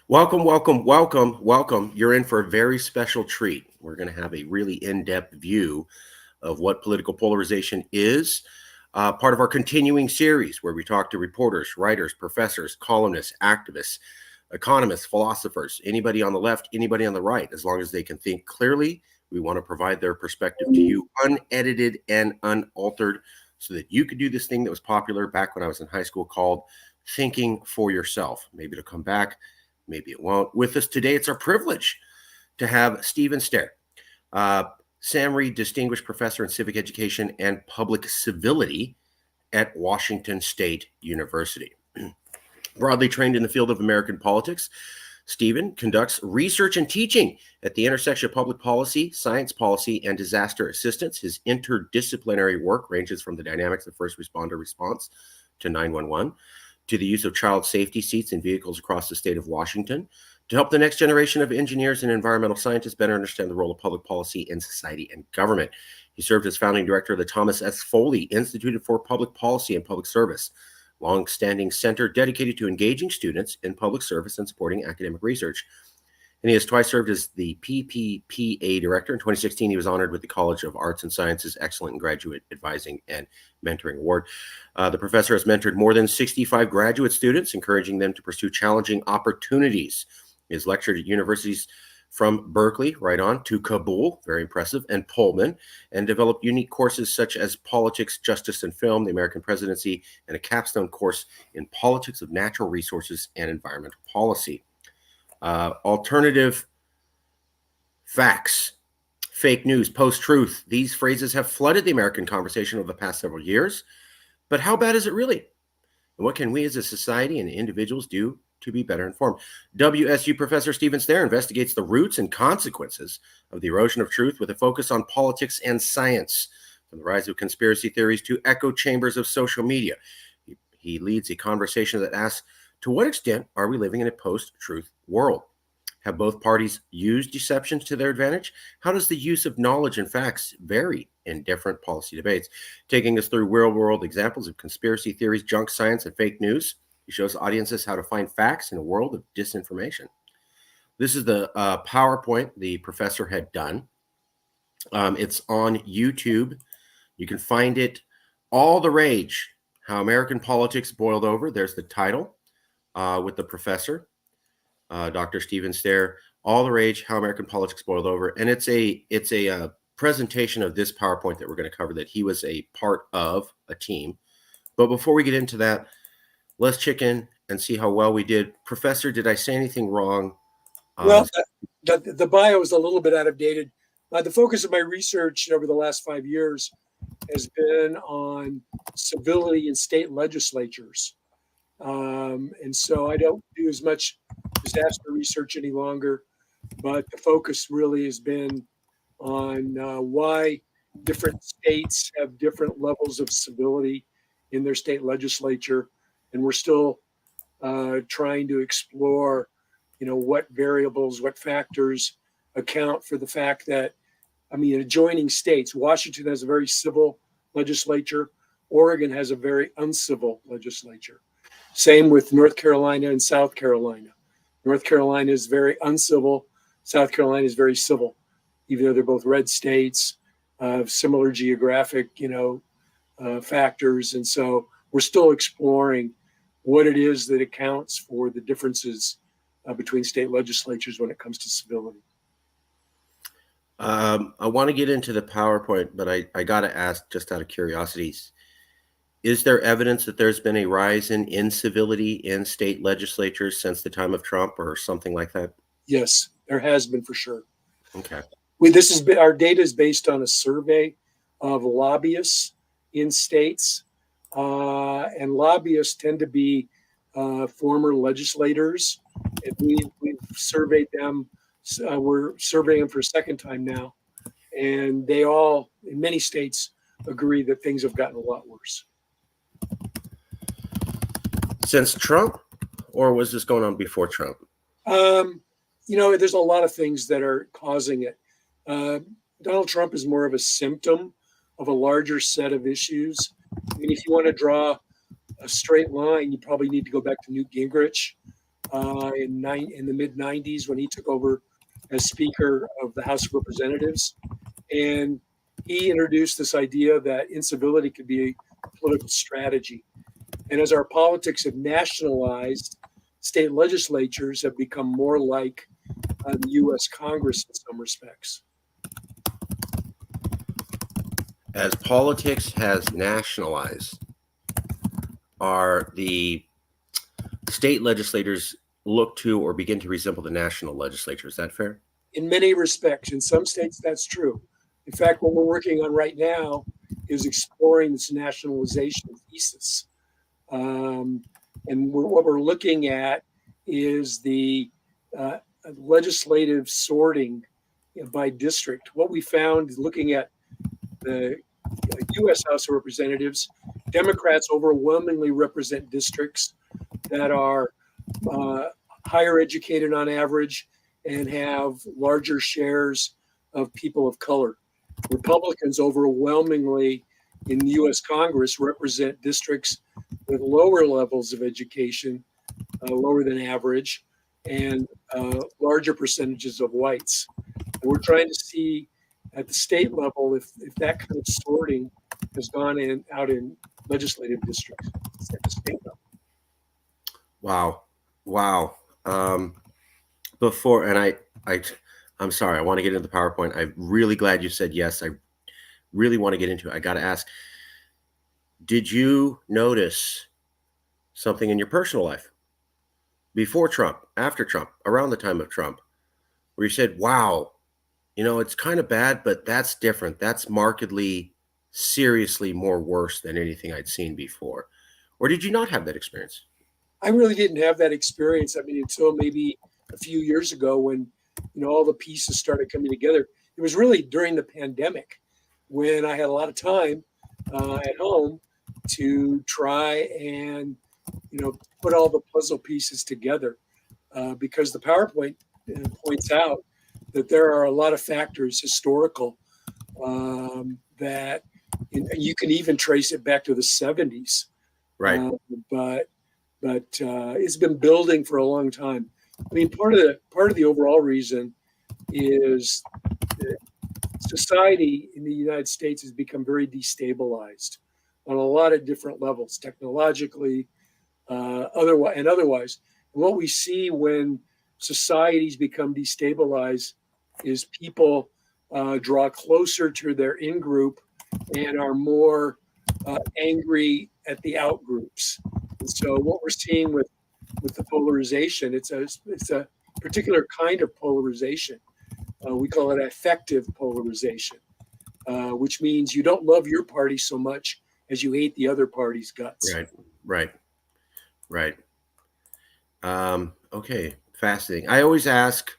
Welcome, welcome, welcome, welcome. You're in for a very special treat. We're going to have a really in-depth view of what political polarization is, part of our continuing series where we talk to reporters, writers, professors, columnists, activists, economists, philosophers, anybody on the left, anybody on the right, as long as they can think clearly. We want to provide their perspective to you unedited and unaltered so that you could do this thing that was popular back when I was in high school called thinking for yourself. Maybe it'll come back. Maybe it won't. With us today, it's our privilege to have Stephen Stehr, Sam Reed Distinguished Professor in Civic Education and Public Civility at Washington State University. Broadly trained in the field of American politics, Stephen conducts research and teaching at the intersection of public policy, science policy, and disaster assistance. His interdisciplinary work ranges from the dynamics of first responder response to 911 to the use of child safety seats in vehicles across the state of Washington, to help the next generation of engineers and environmental scientists better understand the role of public policy in society and government. He served as founding director of the Thomas S. Foley Institute for Public Policy and Public Service, long-standing center dedicated to engaging students in public service and supporting academic research. And he has twice served as the PPPA director. In 2016, he was honored with the College of Arts and Sciences Excellent in Graduate Advising and Mentoring Award. The professor has mentored more than 65 graduate students, encouraging them to pursue challenging opportunities. He has lectured at universities from Berkeley, right on, to Kabul, very impressive, and Pullman, and developed unique courses such as Politics, Justice, and Film, the American Presidency, and a capstone course in Politics of Natural Resources and Environmental Policy. Alternative facts, fake news, post-truth. These phrases have flooded the American conversation over the past several years. But how bad is it really? And what can we as a society and individuals do to be better informed? WSU Professor Stephen Stehr investigates the roots and consequences of the erosion of truth with a focus on politics and science, from the rise of conspiracy theories to echo chambers of social media. He leads a conversation that asks, to what extent are we living in a post-truth world? Have both parties used deception to their advantage? How does the use of knowledge and facts vary in different policy debates? Taking us through real-world examples of conspiracy theories, junk science, and fake news, he shows audiences how to find facts in a world of disinformation. This is the PowerPoint the professor had done. It's on YouTube. You can find it, All the Rage, How American Politics Boiled Over. There's the title. With the professor, Dr. Stephen Stehr, All the Rage, How American Politics Boiled Over. And it's a presentation of this PowerPoint that we're going to cover that he was a part of a team. But before we get into that, let's check in and see how well we did. Professor, did I say anything wrong? Well, the bio is a little bit outdated. The focus of my research over the last 5 years has been on civility in state legislatures. And so I don't do as much disaster research any longer, but the focus really has been on why different states have different levels of civility in their state legislature. And we're still trying to explore, what variables, what factors account for the fact that, adjoining states, Washington has a very civil legislature, Oregon has a very uncivil legislature. Same with North Carolina and South Carolina. North Carolina is very uncivil. South Carolina is very civil, even though they're both red states, similar geographic, factors. And so we're still exploring what it is that accounts for the differences between state legislatures when it comes to civility. I want to get into the PowerPoint, but I got to ask, just out of curiosity, is there evidence that there's been a rise in incivility in state legislatures since the time of Trump or something like that? Yes, there has been for sure. Okay. Our data is based on a survey of lobbyists in states, and lobbyists tend to be former legislators. And we've surveyed them. We're surveying them for a second time now, and they all, in many states, agree that things have gotten a lot worse. Since Trump, or was this going on before Trump? There's a lot of things that are causing it. Donald Trump is more of a symptom of a larger set of issues. If you want to draw a straight line, you probably need to go back to Newt Gingrich in the mid 90s when he took over as Speaker of the House of Representatives. And he introduced this idea that incivility could be a political strategy. And as our politics have nationalized, state legislatures have become more like the US Congress in some respects. As politics has nationalized, are the state legislators look to or begin to resemble the national legislature? Is that fair? In many respects, in some states, that's true. In fact, what we're working on right now is exploring this nationalization thesis. And what we're looking at is the legislative sorting by district. What we found looking at the U.S. House of Representatives, Democrats overwhelmingly represent districts that are higher educated on average and have larger shares of people of color. Republicans overwhelmingly in the U.S. Congress represent districts with lower levels of education, lower than average, and larger percentages of whites. And we're trying to see at the state level if that kind of sorting has gone out in legislative districts at the state level. Wow. I'm sorry, I want to get into the PowerPoint. I'm really glad you said yes. I really want to get into it. I got to ask, did you notice something in your personal life before Trump, after Trump, around the time of Trump, where you said, wow, it's kind of bad, but that's different. That's markedly, seriously more worse than anything I'd seen before? Or did you not have that experience? I really didn't have that experience. I mean, until maybe a few years ago when, all the pieces started coming together. It was really during the pandemic when I had a lot of time at home to try and, put all the puzzle pieces together because the PowerPoint points out that there are a lot of factors, historical, that you can even trace it back to the 70s. Right. But it's been building for a long time. I mean, part of the overall reason is that society in the United States has become very destabilized on a lot of different levels, technologically, otherwise. And what we see when societies become destabilized is people draw closer to their in-group and are more angry at the out-groups. And so what we're seeing with the polarization, it's a particular kind of polarization. We call it affective polarization, which means you don't love your party so much as you hate the other party's guts. Right. Okay, fascinating. I always ask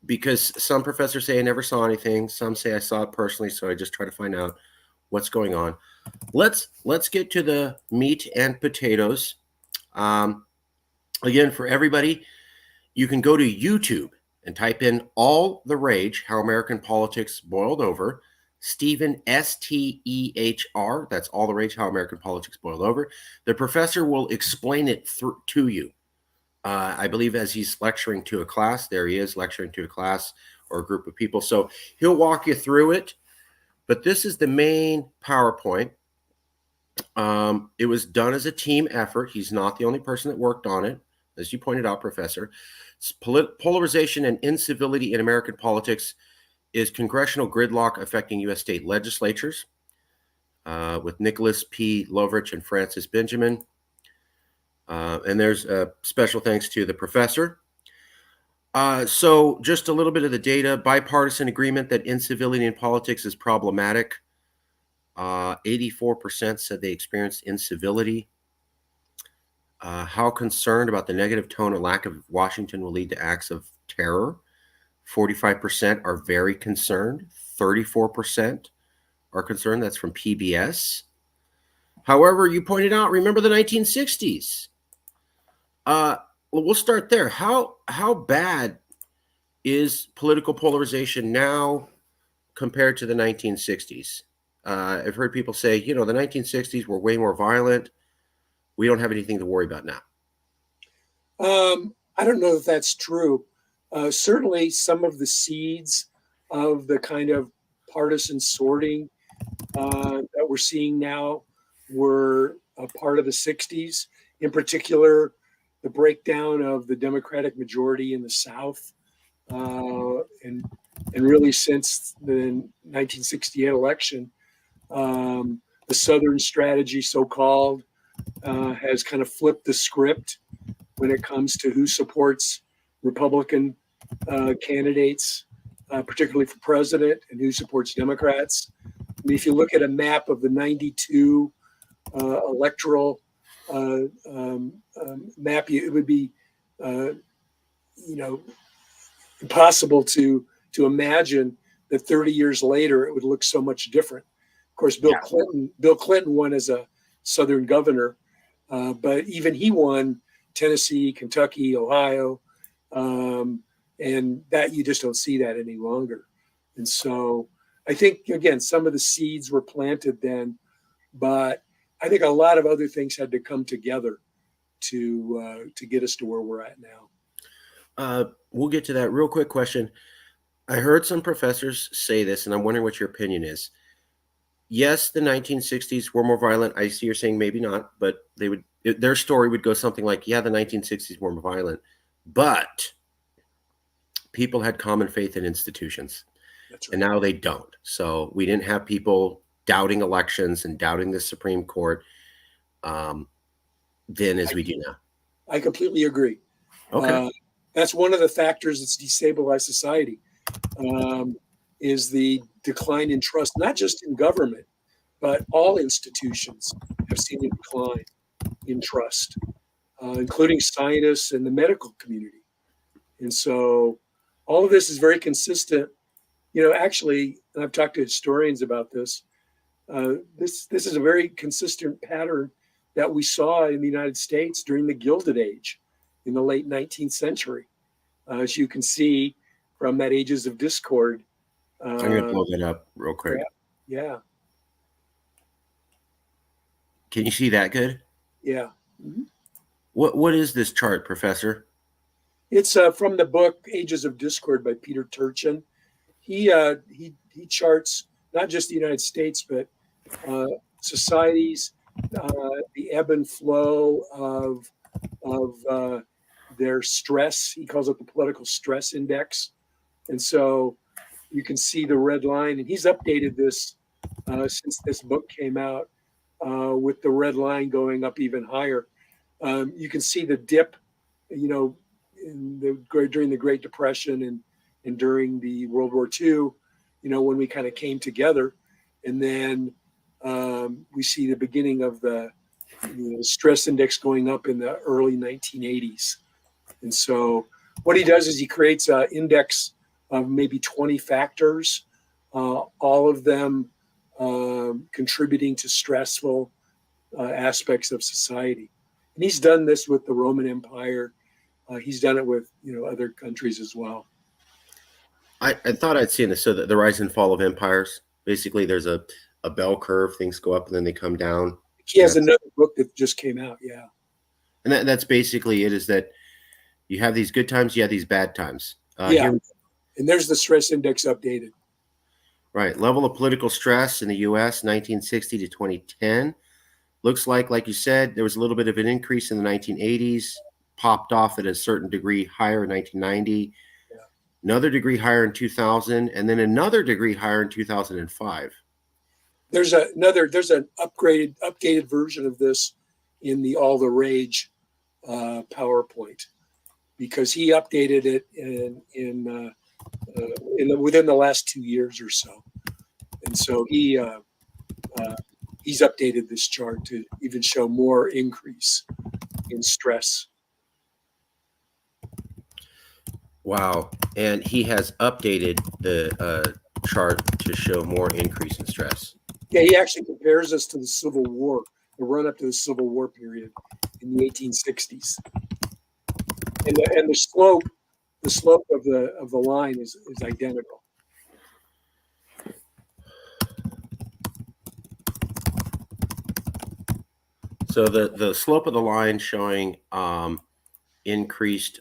because some professors say I never saw anything. Some say I saw it personally, so I just try to find out what's going on. Let's get to the meat and potatoes. Again, for everybody, you can go to YouTube and type in All the Rage, How American Politics Boiled Over. Stephen, Stehr, that's All the Rage, How American Politics Boiled Over. The professor will explain it to you. I believe as he's lecturing to a class, there he is lecturing to a class or a group of people. So he'll walk you through it. But this is the main PowerPoint. It was done as a team effort. He's not the only person that worked on it, as you pointed out, Professor. Polarization and incivility in American politics is congressional gridlock affecting U.S. state legislatures, with Nicholas P. Lovrich and Francis Benjamin. And there's a special thanks to the professor. So just a little bit of the data. Bipartisan agreement that incivility in politics is problematic. 84% said they experienced incivility. How concerned about the negative tone and lack of Washington will lead to acts of terror. 45% are very concerned. 34% are concerned. That's from PBS. However, you pointed out, remember the 1960s. We'll start there. How bad is political polarization now compared to the 1960s? I've heard people say, the 1960s were way more violent. We don't have anything to worry about now. I don't know if that's true. Certainly, some of the seeds of the kind of partisan sorting that we're seeing now were a part of the 60s. In particular, the breakdown of the Democratic majority in the South. And really since the 1968 election, the Southern strategy, so-called, has kind of flipped the script when it comes to who supports Republican candidates, particularly for president, and who supports Democrats. I mean, if you look at a map of the 92 electoral map, it would be, impossible to imagine that 30 years later it would look so much different. Of course, Bill Clinton won as a Southern governor, but even he won Tennessee, Kentucky, Ohio, and that you just don't see that any longer. And so I think, again, some of the seeds were planted then, but I think a lot of other things had to come together to get us to where we're at now. We'll get to that. Real quick question. I heard some professors say this, and I'm wondering what your opinion is. Yes, the 1960s were more violent. I see you're saying maybe not, but their story would go something like, yeah, the 1960s were more violent, but people had common faith in institutions. That's right. And now they don't. So we didn't have people doubting elections and doubting the Supreme Court then as we do now. I completely agree. Okay. That's one of the factors that's destabilized society, is the decline in trust, not just in government, but all institutions have seen a decline in trust, including scientists and the medical community. And so all of this is very consistent. Actually, and I've talked to historians about this, this is a very consistent pattern that we saw in the United States during the Gilded Age in the late 19th century. As you can see from that Ages of Discord. I'm going to blow that up real quick. Yeah. Can you see that good? Yeah. Mm-hmm. What is this chart, Professor? It's from the book Ages of Discord by Peter Turchin. He charts not just the United States, but societies, the ebb and flow of their stress. He calls it the political stress index. And so you can see the red line, and he's updated this since this book came out, with the red line going up even higher. You can see the dip, during the Great Depression and during the World War II, when we kind of came together. And then we see the beginning of the stress index going up in the early 1980s. And so what he does is he creates an index of maybe 20 factors, all of them contributing to stressful aspects of society. And he's done this with the Roman Empire. He's done it with other countries as well. I thought I'd seen this. So the rise and fall of empires. Basically, there's a bell curve. Things go up and then they come down. He has another book that just came out. Yeah. And that's basically it, is that you have these good times, you have these bad times. And there's the stress index updated. Right. Level of political stress in the U.S., 1960 to 2010. Looks like you said, there was a little bit of an increase in the 1980s, popped off at a certain degree higher in 1990, another degree higher in 2000, and then another degree higher in 2005. There's an updated version of this in the All the Rage PowerPoint, because he updated it within the last 2 years or so, and so he's updated this chart to even show more increase in stress. Wow. And he has updated the chart to show more increase in stress. Yeah, he actually compares us to the Civil War, the run-up to the Civil War period in the 1860s. And the slope of the line is identical. So the slope of the line showing increased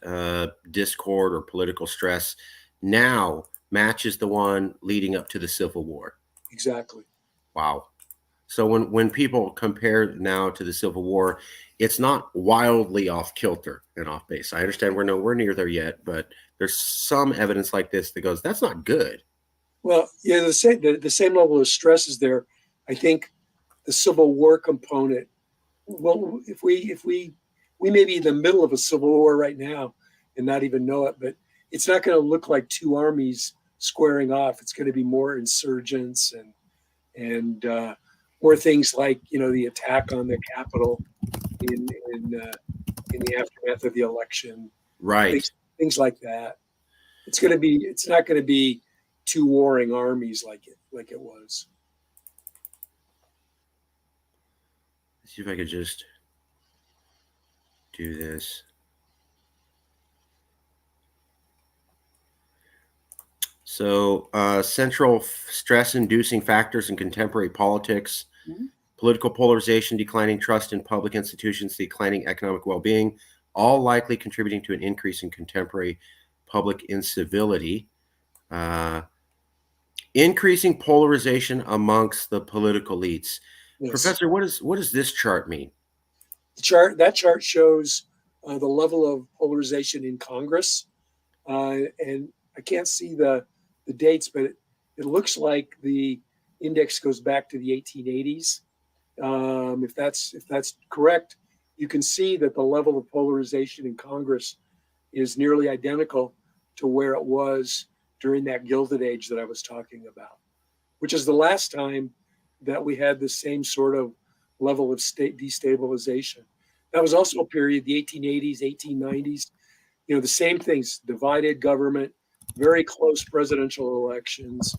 discord or political stress now matches the one leading up to the Civil War. Exactly. Wow. So when people compare now to the Civil War, it's not wildly off kilter and off base. I understand we're nowhere near there yet, but there's some evidence like this that goes, that's not good. Well, yeah, the same level of stress is there. I think the Civil War component. Well, if we may be in the middle of a civil war right now and not even know it, but it's not going to look like two armies squaring off. It's going to be more insurgents and more things like the attack on the Capitol in the aftermath of the election, Right. things like that. It's not going to be two warring armies like it was. Let's see if I could just do this. So central stress-inducing factors in contemporary politics, political polarization, declining trust in public institutions, declining economic well-being, all likely contributing to an increase in contemporary public incivility. Increasing polarization amongst the political elites. Yes. Professor, what does this chart mean? That chart shows the level of polarization in Congress, and I can't see the dates, but it looks like the index goes back to the 1880s. If that's correct, you can see that the level of polarization in Congress is nearly identical to where it was during that Gilded Age that I was talking about, which is the last time that we had the same sort of level of state destabilization. That was also a period, the 1880s, 1890s, the same things, divided government, very close presidential elections,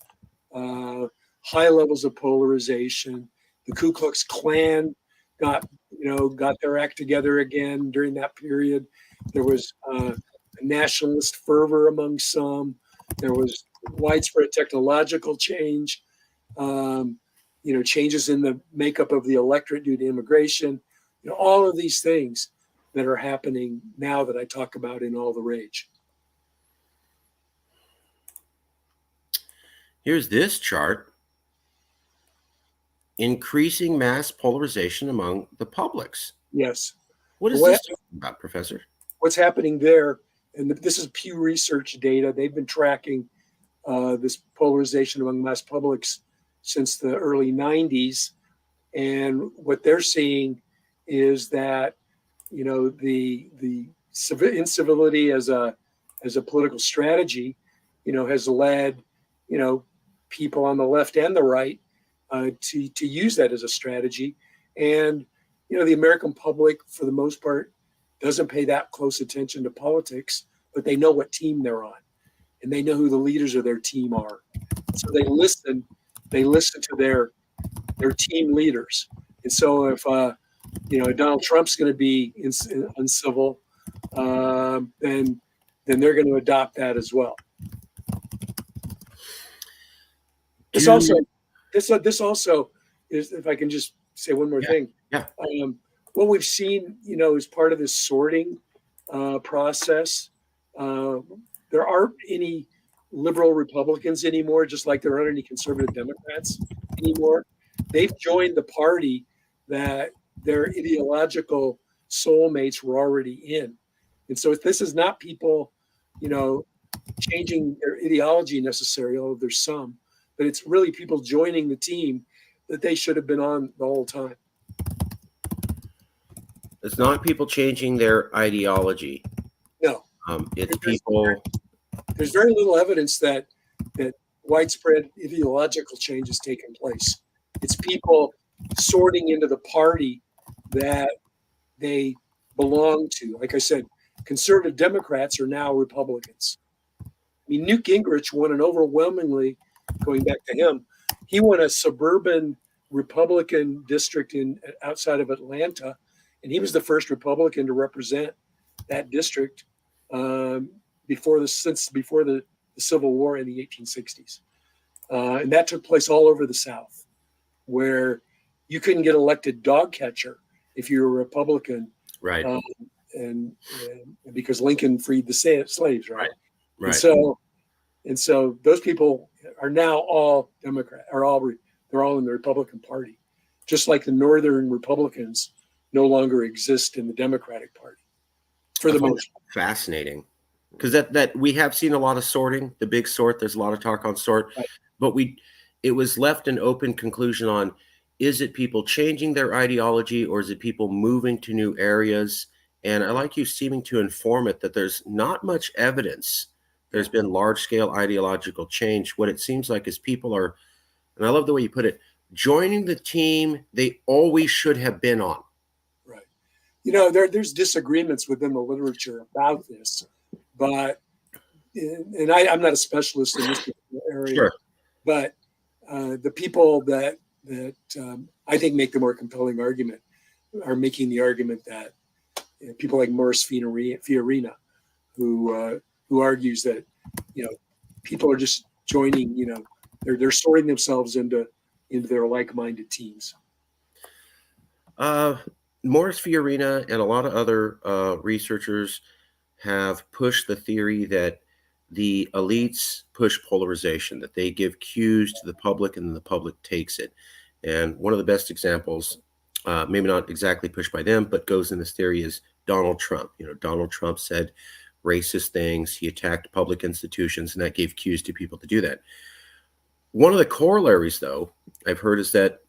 high levels of polarization. The Ku Klux Klan got their act together again during that period. There was a nationalist fervor among some. There was widespread technological change, changes in the makeup of the electorate due to immigration, all of these things that are happening now that I talk about in All the Rage. Here's this chart. Increasing mass polarization among the publics. Yes. What is this about, Professor? What's happening there, and this is Pew Research data. They've been tracking this polarization among mass publics since the early 90s. And what they're seeing is that, the incivility as a political strategy, has led, people on the left and the right to use that as a strategy. And, the American public, for the most part, doesn't pay that close attention to politics, but they know what team they're on and they know who the leaders of their team are. So they listen to their team leaders. And so if, Donald Trump's going to be uncivil, then they're going to adopt that as well. This also is, if I can just say one more thing. Yeah. What we've seen, as part of this sorting process, there aren't any liberal Republicans anymore, just like there aren't any conservative Democrats anymore. They've joined the party that their ideological soulmates were already in. And so this is not people, changing their ideology necessarily, although there's some, but it's really people joining the team that they should have been on the whole time. It's not people changing their ideology. No. It's people. There's very little evidence that widespread ideological change has taken place. It's people sorting into the party that they belong to. Like I said, conservative Democrats are now Republicans. I mean, Newt Gingrich won an overwhelmingly, going back to him, he won a suburban Republican district outside of Atlanta, and he was the first Republican to represent that district before the Civil War in the 1860s. And that took place all over the South, where you couldn't get elected dog catcher if you were a Republican. Right. and because Lincoln freed the slaves, right? Right. And so those people are now all Democrat, they're all in the Republican Party, just like the Northern Republicans no longer exist in the Democratic Party for the most part. Fascinating, because that we have seen a lot of sorting, the big sort. There's a lot of talk on sort, Right. but it was left an open conclusion on, is it people changing their ideology or is it people moving to new areas? And I like you seeming to inform it that there's not much evidence there's been large scale ideological change. What it seems like is people are, and I love the way you put it, joining the team they always should have been on. Right. There's disagreements within the literature about this, but I'm not a specialist in this area, Sure. but the people that I think make the more compelling argument are making the argument that people like Morris Fiorina, who argues that people are just joining, they're sorting themselves into their like-minded teams. Morris Fiorina and a lot of other researchers have pushed the theory that the elites push polarization, that they give cues to the public and the public takes it. And one of the best examples, maybe not exactly pushed by them, but goes in this theory, is Donald Trump. Donald Trump said racist things. He attacked public institutions, and that gave cues to people to do that. One of the corollaries, though, I've heard is that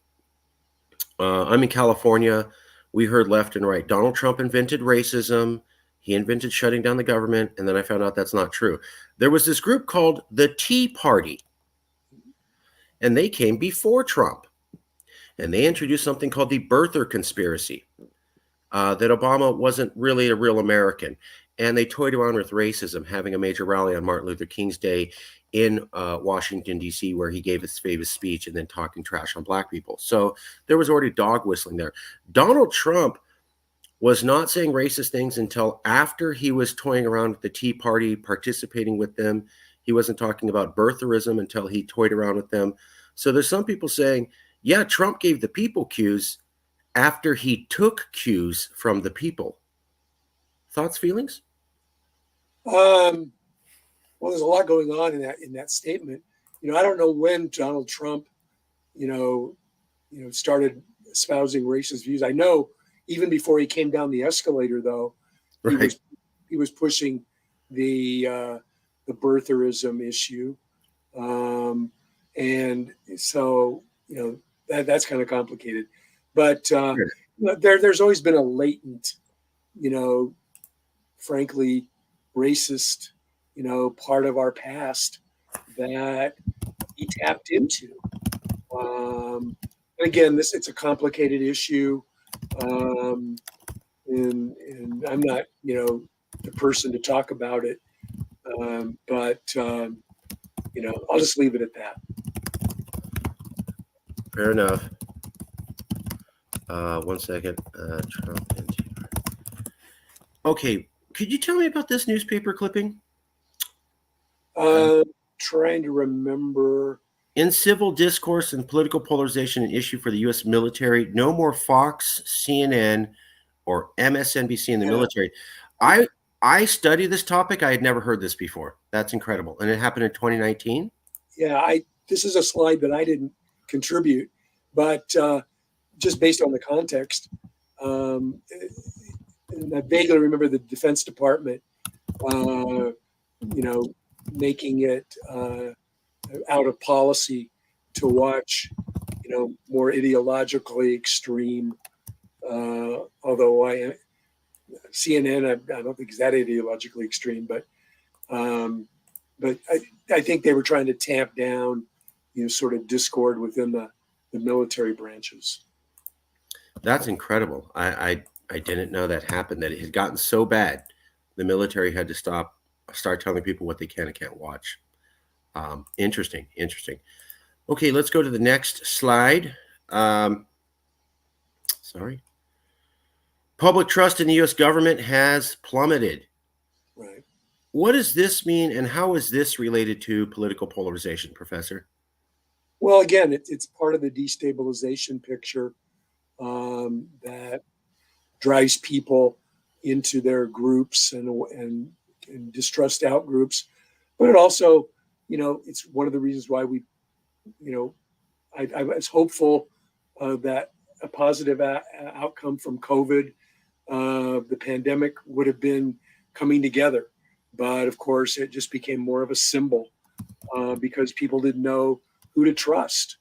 I'm in California. We heard left and right. Donald Trump invented racism. He invented shutting down the government. And then I found out that's not true. There was this group called the Tea Party, and they came before Trump. And they introduced something called the birther conspiracy, that Obama wasn't really a real American. And they toyed around with racism, having a major rally on Martin Luther King's Day in Washington, D.C., where he gave his famous speech and then talking trash on black people. So there was already dog whistling there. Donald Trump was not saying racist things until after he was toying around with the Tea Party, participating with them. He wasn't talking about birtherism until he toyed around with them. So there's some people saying, yeah, Trump gave the people cues after he took cues from the people. Thoughts, feelings? Well, there's a lot going on in that statement. I don't know when Donald Trump, started espousing racist views. I know even before he came down the escalator, though, Right. he was pushing the birtherism issue, and so that's kind of complicated. But there's always been a latent, frankly, racist, part of our past that he tapped into. And again, it's a complicated issue, and I'm not, the person to talk about it. But I'll just leave it at that. Fair enough. 1 second. Trump and Tea Party. Okay, could you tell me about this newspaper clipping? Trying to remember. In civil discourse and political polarization, an issue for the U.S. military. No more Fox, CNN, or MSNBC in the military. I study this topic. I had never heard this before. That's incredible. And it happened in 2019? Yeah, this is a slide that I didn't contribute, but just based on the context, and I vaguely remember the Defense Department, making it out of policy to watch, more ideologically extreme. Although CNN, I don't think is that ideologically extreme, but I think they were trying to tamp down, sort of discord within the military branches. That's incredible. I didn't know that happened, that it had gotten so bad the military had to start telling people what they can and can't watch. Interesting. Okay, let's go to the next slide. Sorry. Public trust in the U.S. government has plummeted. Right. What does this mean, and how is this related to political polarization, Professor? Well, again, it's part of the destabilization picture that drives people into their groups and distrust out groups. But it also, it's one of the reasons why we, I was hopeful that a positive outcome from COVID, the pandemic, would have been coming together. But of course, it just became more of a symbol because people didn't know who to trust.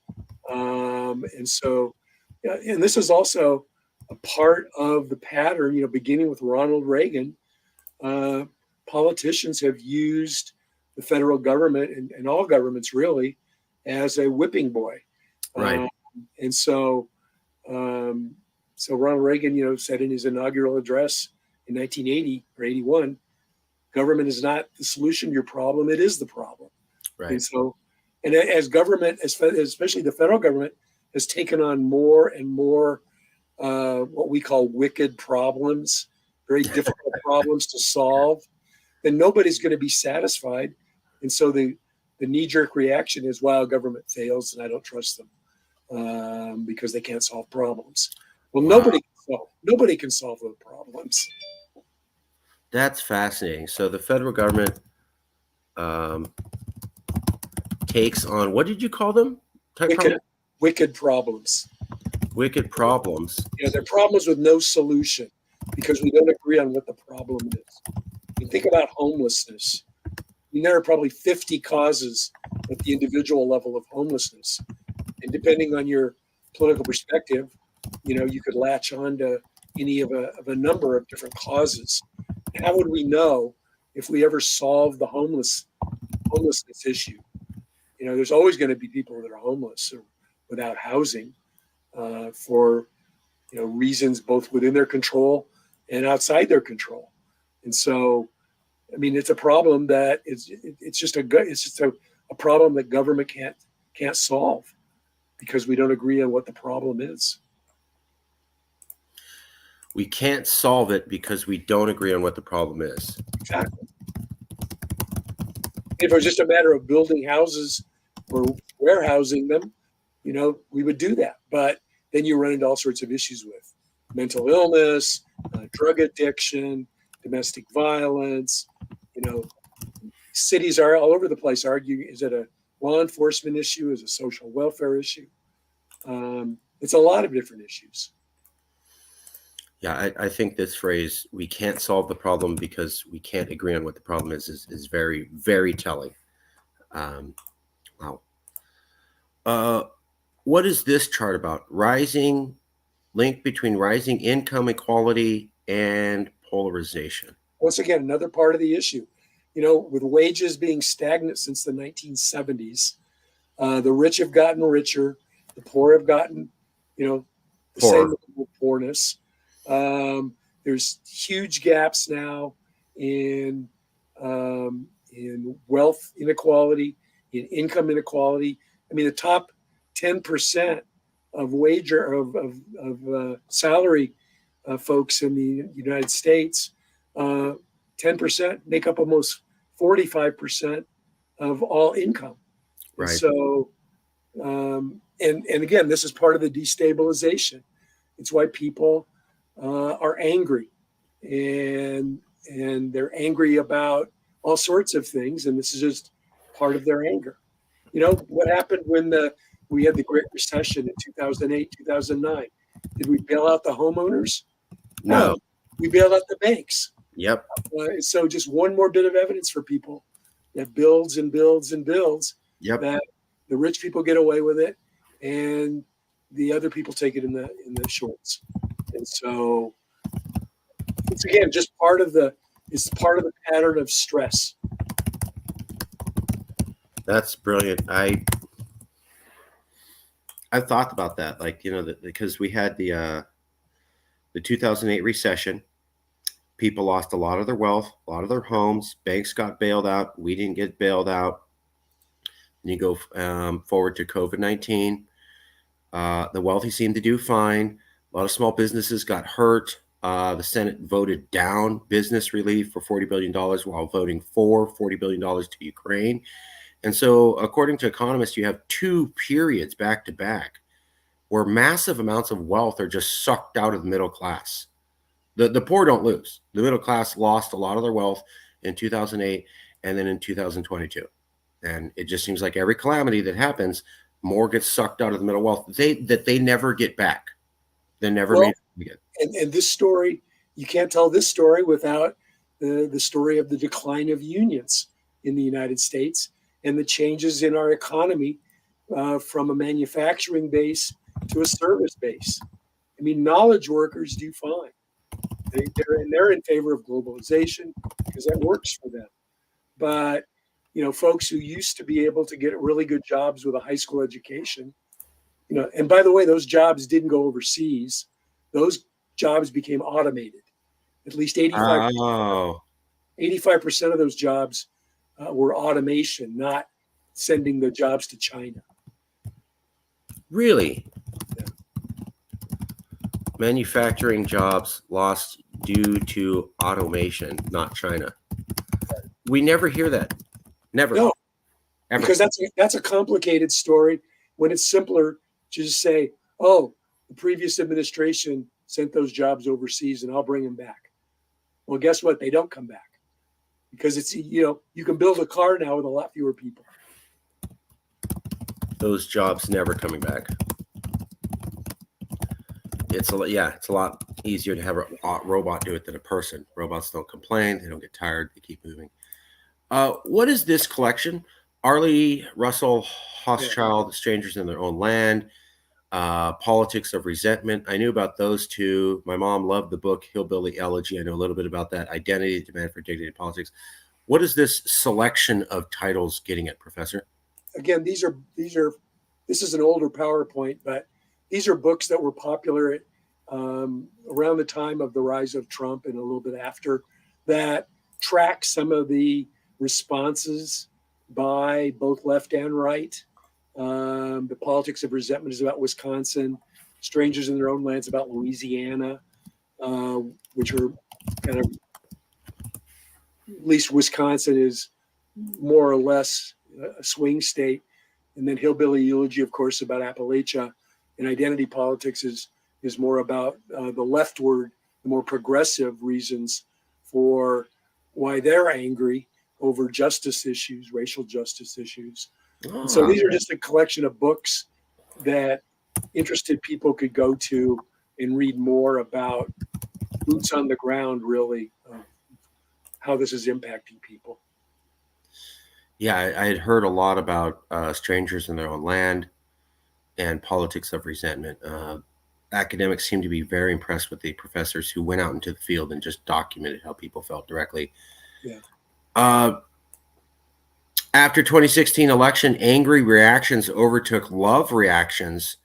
And so, and this is also a part of the pattern, beginning with Ronald Reagan. Politicians have used the federal government and all governments really as a whipping boy. Right. And so, so Ronald Reagan, said in his inaugural address in 1980 or 81, government is not the solution to your problem; it is the problem. Right. And so, and as government, especially the federal government, has taken on more and more what we call wicked problems, very difficult problems to solve, then nobody's going to be satisfied. And so the knee-jerk reaction is, "Wow, government fails, and I don't trust them because they can't solve problems." Well, Wow. nobody can solve those problems. That's fascinating. So the federal government takes on, what did you call them? Wicked problems. Wicked problems. They're problems with no solution because we don't agree on what the problem is. You think about homelessness. There are probably 50 causes at the individual level of homelessness. And depending on your political perspective, you could latch on to any of a number of different causes. How would we know if we ever solve the homelessness issue? There's always going to be people that are homeless or without housing for reasons both within their control and outside their control. And so, it's a problem that it's just a problem that government can't solve because we don't agree on what the problem is. We can't solve it because we don't agree on what the problem is. Exactly. If it was just a matter of building houses or warehousing them, we would do that. But then you run into all sorts of issues with mental illness, drug addiction, domestic violence. Cities are all over the place arguing, is it a law enforcement issue? Is it a social welfare issue? It's a lot of different issues. Yeah, I think this phrase, "we can't solve the problem because we can't agree on what the problem is very, very telling. Wow. What is this chart about? Link between rising income equality and polarization. Once again, another part of the issue. With wages being stagnant since the 1970s, the rich have gotten richer, the poor have gotten, the same level of poorness. There's huge gaps now in wealth inequality, in income inequality. The top 10% of wage or of salary folks in the United States, 10% make up almost 45% of all income. Right. And so, and again, this is part of the destabilization. It's why people are angry, and they're angry about all sorts of things, and this is just part of their anger. What happened when we had the Great Recession in 2008, 2009? Did we bail out the homeowners? No. We bailed out the banks. Yep. So just one more bit of evidence for people that builds and builds and builds. Yep. That the rich people get away with it, and the other people take it in the shorts. And so it's again just part of the pattern of stress. That's brilliant. I've thought about that, because we had the 2008 recession. People lost a lot of their wealth, a lot of their homes. Banks got bailed out. We didn't get bailed out. And you go forward to COVID-19. The wealthy seemed to do fine. A lot of small businesses got hurt. The Senate voted down business relief for $40 billion while voting for $40 billion to Ukraine. And so, according to economists, you have two periods back to back where massive amounts of wealth are just sucked out of the middle class The poor don't lose. The middle class lost a lot of their wealth in 2008 and then in 2022. And it just seems like every calamity that happens, more gets sucked out of the middle wealth that they never get back. They never Well, made it again. and this story, you can't tell this story without the story of the decline of unions in the United States and the changes in our economy from a manufacturing base to a service base. I mean, knowledge workers do fine. They're in favor of globalization because that works for them. But folks who used to be able to get really good jobs with a high school education, and by the way, those jobs didn't go overseas. Those jobs became automated. At least 85%, Oh, 85% of those jobs were automation, not sending the jobs to China. really? Yeah. Manufacturing jobs lost due to automation, not China. We never hear that. Never. No, Ever. because that's a complicated story when it's simpler to just say, oh, the previous administration sent those jobs overseas and I'll bring them back. Well, guess what? They don't come back because it's, you can build a car now with a lot fewer people. Those jobs never coming back. It's a lot easier to have a robot do it than a person. Robots don't complain. They don't get tired. They keep moving. What is this collection? Arlie Russell Hochschild, Strangers in Their Own Land, Politics of Resentment. I knew about those two. My mom loved the book Hillbilly Elegy. I know a little bit about that. Identity, Demand for Dignity, Politics. What is this selection of titles getting at, Professor? Again, this is an older PowerPoint, but these are books that were popular around the time of the rise of Trump and a little bit after, that track some of the responses by both left and right. The Politics of Resentment is about Wisconsin. Strangers in Their Own Land is about Louisiana, which are kind of, at least Wisconsin is more or less a swing state. And then Hillbilly Eulogy, of course, about Appalachia. And Identity Politics is more about the leftward, the more progressive reasons for why they're angry over justice issues, racial justice issues. And so these are just a collection of books that interested people could go to and read more about boots on the ground, really, how this is impacting people. Yeah, I had heard a lot about Strangers in Their Own Land and Politics of Resentment. Academics seem to be very impressed with the professors who went out into the field and just documented how people felt directly. Yeah. After 2016 election, angry reactions overtook love reactions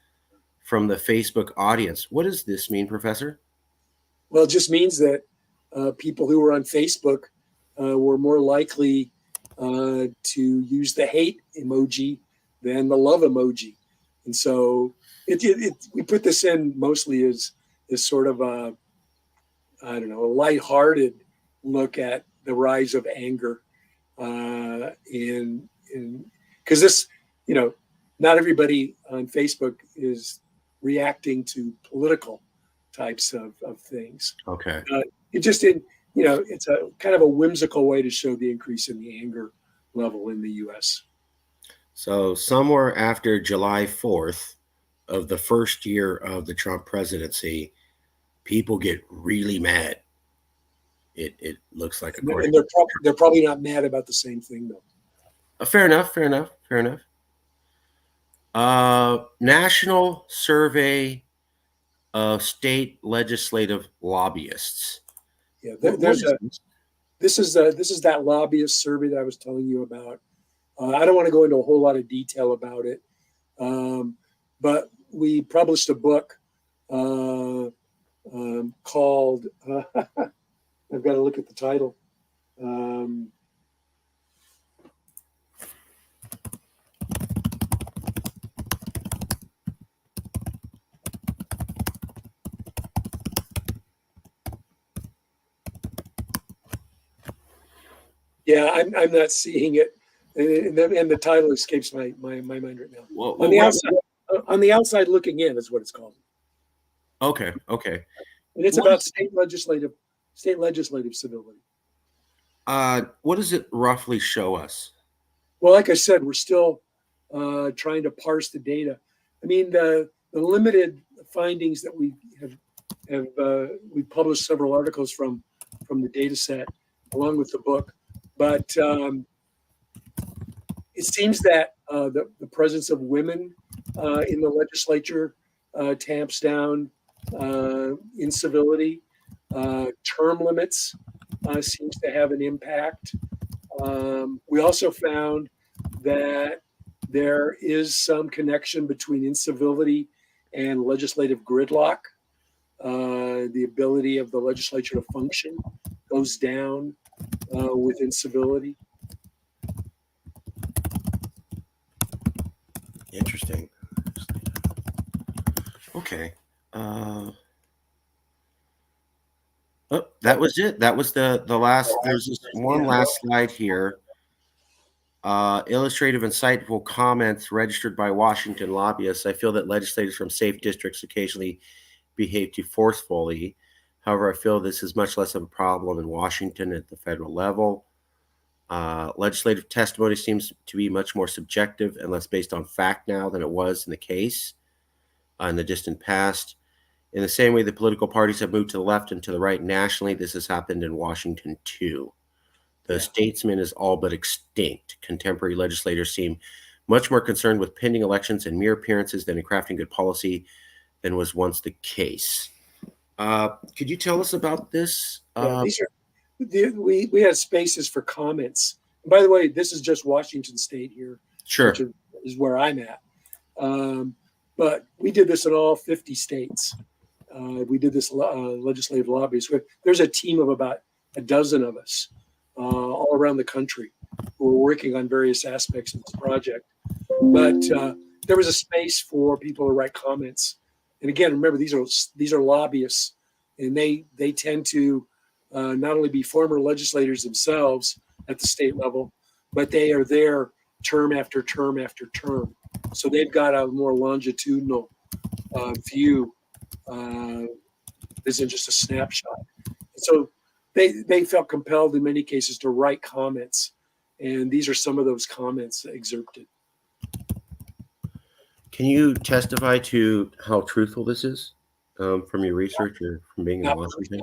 from the Facebook audience. What does this mean, Professor? Well, it just means that people who were on Facebook were more likely to use the hate emoji than the love emoji. And so we put this in mostly as sort of a lighthearted look at the rise of anger. Because this, not everybody on Facebook is reacting to political types of things. Okay. It's a kind of a whimsical way to show the increase in the anger level in the U.S. So somewhere after July 4th of the first year of the Trump presidency, people get really mad. It looks like, and they're probably not mad about the same thing, though. Fair enough. National Survey of State Legislative Lobbyists. Yeah, this is that lobbyist survey that I was telling you about. I don't want to go into a whole lot of detail about it, but we published a book called. I've got to look at the title. Yeah, I'm not seeing it, and the title escapes my mind right now. On the outside looking in is what it's called. Okay. And it's What about is, state legislative civility. what does it roughly show us? Well, like I said, we're still trying to parse the data. I mean, the limited findings that we published several articles from the data set along with the book, but it seems that the presence of women in the legislature tamps down incivility. Term limits seems to have an impact. We also found that there is some connection between incivility and legislative gridlock. The ability of the legislature to function goes down with incivility. Interesting. Okay. Oh, that was it. That was the last. There's just one last slide here. Illustrative and insightful comments registered by Washington lobbyists. I feel that legislators from safe districts occasionally behave too forcefully. However, I feel this is much less of a problem in Washington at the federal level. Legislative testimony seems to be much more subjective and less based on fact now than it was in the case in the distant past. In the same way the political parties have moved to the left and to the right nationally, this has happened in Washington too. The statesman is all but extinct. Contemporary legislators seem much more concerned with pending elections and mere appearances than in crafting good policy than was once the case. Could you tell us about this? These are we had spaces for comments. And by the way, this is just Washington State here, Sure. which is where I'm at. But we did this in all 50 states. We did this legislative lobbies. There's a team of about a dozen of us all around the country who are working on various aspects of this project. But there was a space for people to write comments. And again, remember, these are lobbyists, and they tend to not only be former legislators themselves at the state level, but they are there term after term after term. So they've got a more longitudinal view. Isn't just a snapshot. So they felt compelled in many cases to write comments, and these are some of those comments excerpted. Can you testify to how truthful this is from your research or from being in Washington?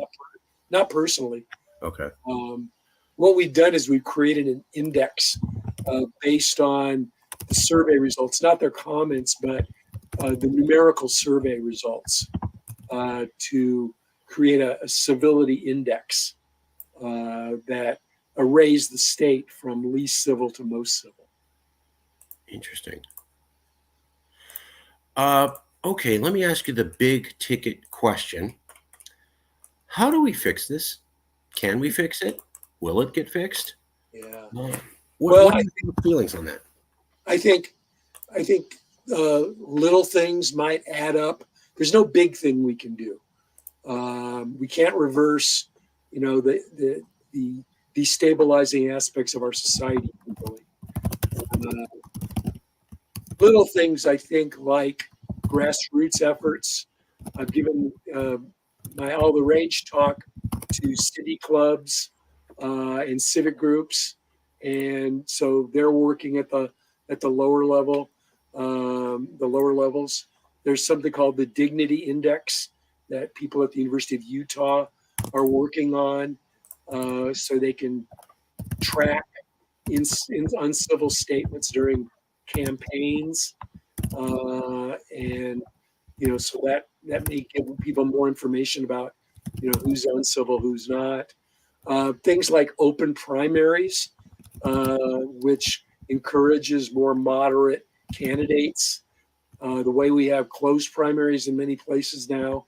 Not personally. Okay. What we've done is we've created an index based on the survey results, not their comments, but the numerical survey results to create a civility index that arrays the state from least civil to most civil. Interesting. Okay, let me ask you the big ticket question. How do we fix this? Can we fix it? Will it get fixed? Yeah. What are your feelings on that? I think little things might add up. There's no big thing we can do. We can't reverse, the destabilizing aspects of our society. Little things, I think, like grassroots efforts. I've given my All the Rage talk to city clubs and civic groups, and so they're working at the lower level, the lower levels. There's something called the Dignity Index that people at the University of Utah are working on, so they can track in uncivil statements during campaigns, and so that may give people more information about who's uncivil, who's not. Things like open primaries, which encourages more moderate candidates. The way we have closed primaries in many places now,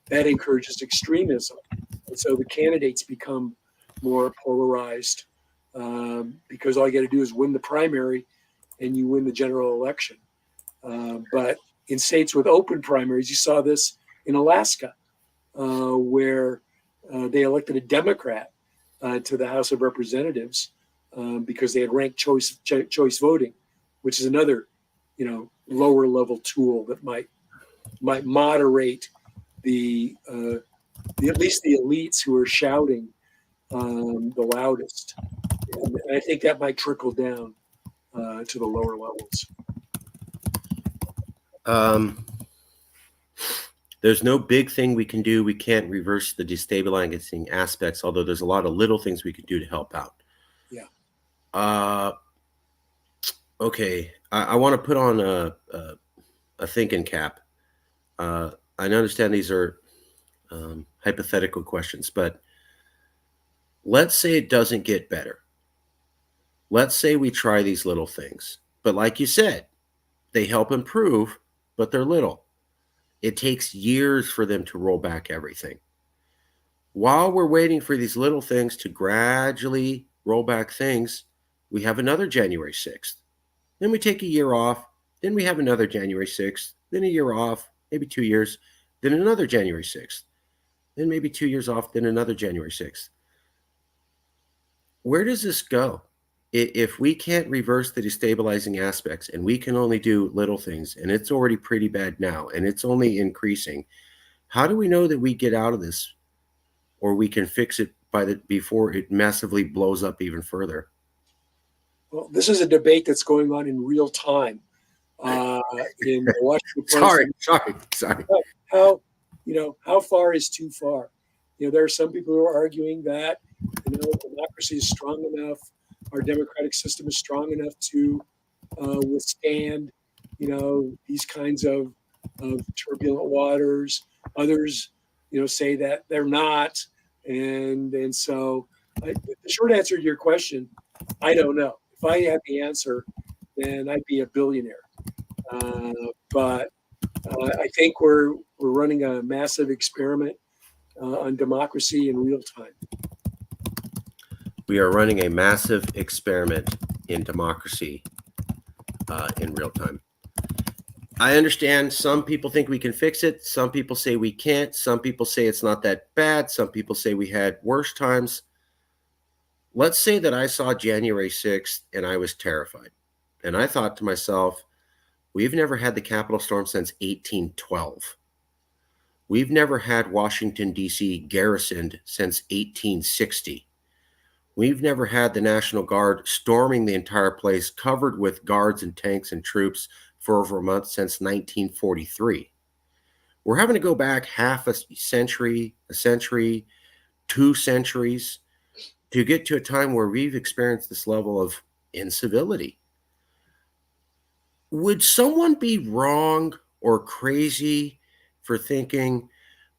that encourages extremism, and so the candidates become more polarized because all you got to do is win the primary and you win the general election. But in states with open primaries, you saw this in Alaska, where they elected a Democrat to the House of Representatives because they had ranked choice voting, which is another, lower level tool that might moderate at least the elites who are shouting the loudest. And I think that might trickle down to the lower levels. There's no big thing we can do. We can't reverse the destabilizing aspects, although there's a lot of little things we could do to help out. Yeah. Okay. I want to put on a thinking cap. I understand these are hypothetical questions, but let's say it doesn't get better. Let's say we try these little things, but like you said, they help improve, but they're little. It takes years for them to roll back everything. While we're waiting for these little things to gradually roll back things, we have another January 6th. Then we take a year off. Then we have another January 6th. Then a year off, maybe 2 years. Then another January 6th. Then maybe 2 years off. Then another January 6th. Where does this go? If we can't reverse the destabilizing aspects and we can only do little things, and it's already pretty bad now, and it's only increasing, how do we know that we get out of this or we can fix it before it massively blows up even further? Well, this is a debate that's going on in real time in the Washington Post. Sorry. How far is too far? There are some people who are arguing that democracy is strong enough, our democratic system is strong enough to withstand these kinds of turbulent waters. Others say that they're not, and so the short answer to your question, I don't know. If I had the answer, then I'd be a billionaire. But I think we're running a massive experiment on democracy in real time. We are running a massive experiment in democracy in real time. I understand some people think we can fix it. Some people say we can't. Some people say it's not that bad. Some people say we had worse times. Let's say that I saw January 6th and I was terrified. And I thought to myself, we've never had the Capitol storm since 1812. We've never had Washington, D.C. garrisoned since 1860. We've never had the National Guard storming the entire place, covered with guards and tanks and troops for over a month since 1943. We're having to go back half a century, 2 centuries to get to a time where we've experienced this level of incivility. Would someone be wrong or crazy for thinking,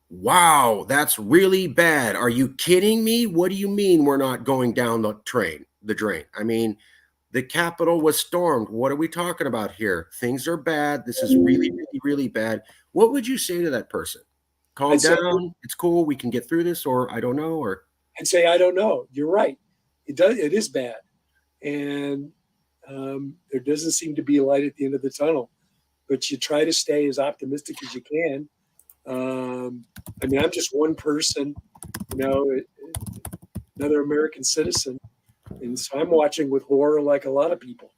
wow, that's really bad? Are you kidding me? What do you mean we're not going down the drain? I mean, the Capitol was stormed. What are we talking about here? Things are bad. This is really, really, really bad. What would you say to that person? Calm down. It's cool. We can get through this, or I don't know, or I'd say, I don't know. You're right. It is bad. And there doesn't seem to be a light at the end of the tunnel, but you try to stay as optimistic as you can. I mean, I'm just one person, another American citizen. And so I'm watching with horror like a lot of people.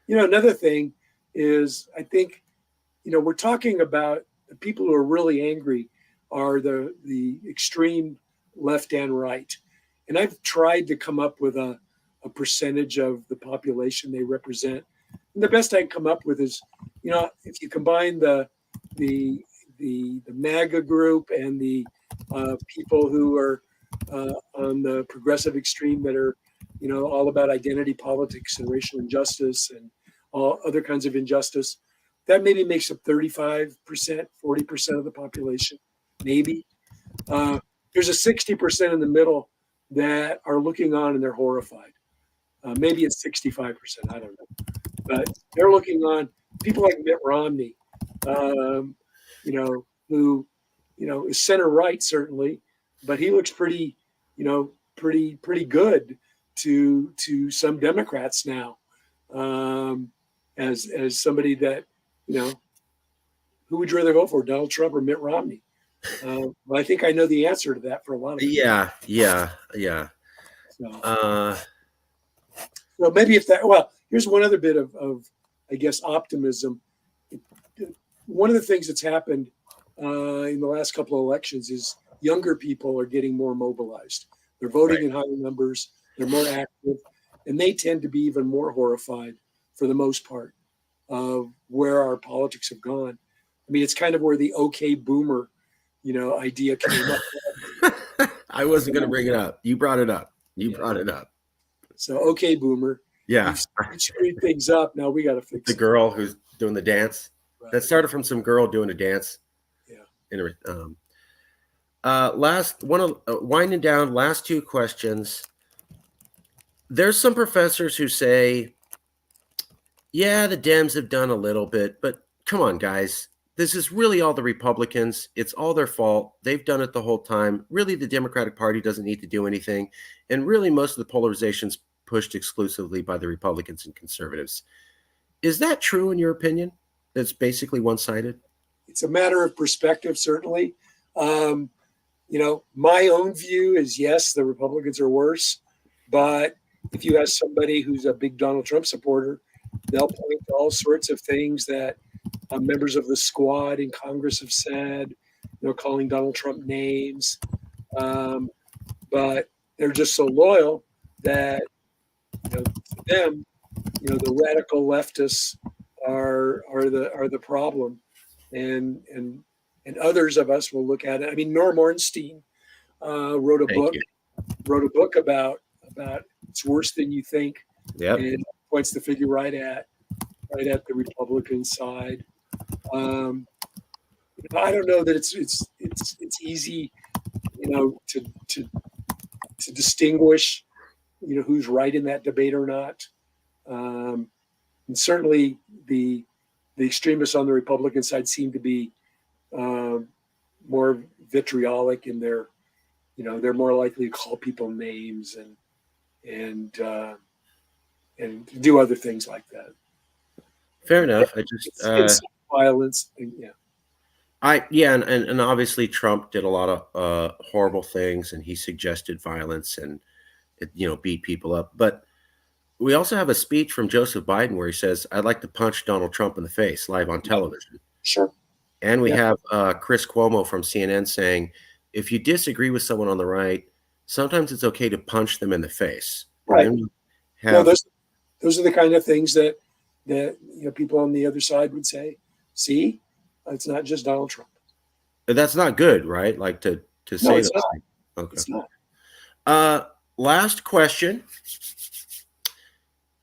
Another thing is, I think, we're talking about the people who are really angry are the extreme left and right. And I've tried to come up with a percentage of the population they represent. And the best I can come up with is, if you combine the MAGA group and the people who are on the progressive extreme that are, all about identity politics and racial injustice and all other kinds of injustice, that maybe makes up 35%, 40% of the population, maybe. There's a 60% in the middle that are looking on and they're horrified. Maybe it's 65%, I don't know. But they're looking on. People like Mitt Romney, who, is center right certainly, but he looks pretty good to some Democrats now, as somebody that, who would you rather vote for, Donald Trump or Mitt Romney? Well, I think I know the answer to that for a lot of people. Yeah. So maybe here's one other bit of I guess, optimism. One of the things that's happened in the last couple of elections is younger people are getting more mobilized. They're voting in higher numbers. They're more active, and they tend to be even more horrified, for the most part, of where our politics have gone. I mean, it's kind of where the "okay, boomer," idea came up. I wasn't going to bring it up. You brought it up. You brought it up. So, okay, boomer. Yeah. You've screwed things up. Now we got to fix the it. girl who's doing the dance. Right. That started from some girl doing a dance. Yeah. Winding down, last two questions. There's some professors who say, yeah, the Dems have done a little bit, but come on, guys. This is really all the Republicans. It's all their fault. They've done it the whole time. Really, the Democratic Party doesn't need to do anything. And really, most of the polarization's pushed exclusively by the Republicans and conservatives. Is that true in your opinion? It's basically one-sided? It's a matter of perspective, certainly. My own view is, yes, the Republicans are worse. But if you ask somebody who's a big Donald Trump supporter, they'll point to all sorts of things that members of the squad in Congress have said, calling Donald Trump names. But they're just so loyal that, for them, the radical leftists are the problem, and others of us will look at it. I mean, Norm Ornstein wrote a book about it's worse than you think. Yep. And points the figure right at the Republican side. I don't know that it's easy, to distinguish, who's right in that debate or not. And certainly the extremists on the Republican side seem to be more vitriolic in their, they're more likely to call people names and do other things like that. Fair enough. It's violence. And obviously Trump did a lot of horrible things, and he suggested violence and beat people up. But we also have a speech from Joseph Biden where he says, "I'd like to punch Donald Trump in the face" live on television. Sure. And we have Chris Cuomo from CNN saying, if you disagree with someone on the right, sometimes it's okay to punch them in the face. Right. Those are the kind of things that people on the other side would say, see, it's not just Donald Trump. That's not good, right? Like to say that. Okay. It's not. Last question.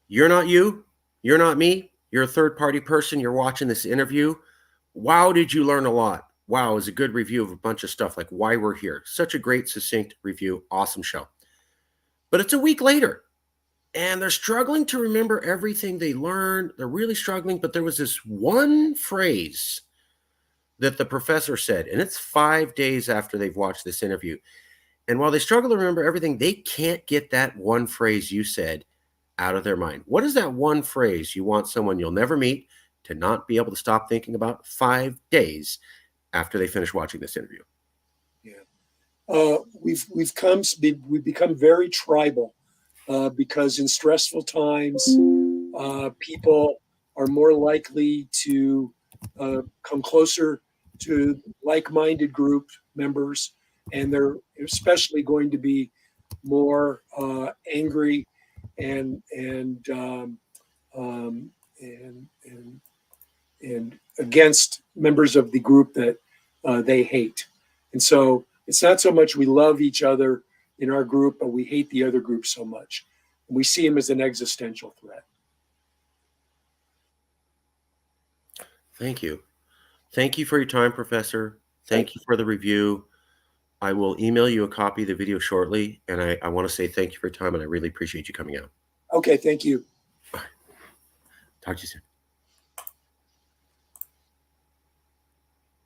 You're not you. You're not me. You're a third-party person. You're watching this interview. Wow, did you learn a lot? Wow, it was a good review of a bunch of stuff, like why we're here. Such a great, succinct review. Awesome show. But it's a week later, and they're struggling to remember everything they learned. They're really struggling, but there was this one phrase that the professor said, and it's 5 days after they've watched this interview. And while they struggle to remember everything, they can't get that one phrase you said out of their mind. What is that one phrase you want someone you'll never meet to not be able to stop thinking about 5 days after they finish watching this interview? Yeah. We've become very tribal because in stressful times, people are more likely to come closer to like-minded group members, and they're especially going to be more angry and against members of the group that they hate. And so it's not so much we love each other in our group, but we hate the other group so much. And we see him as an existential threat. Thank you. Thank you for your time, Professor. Thank you for the review. I will email you a copy of the video shortly, and I want to say thank you for your time, and I really appreciate you coming out. Okay, thank you. Talk to you soon.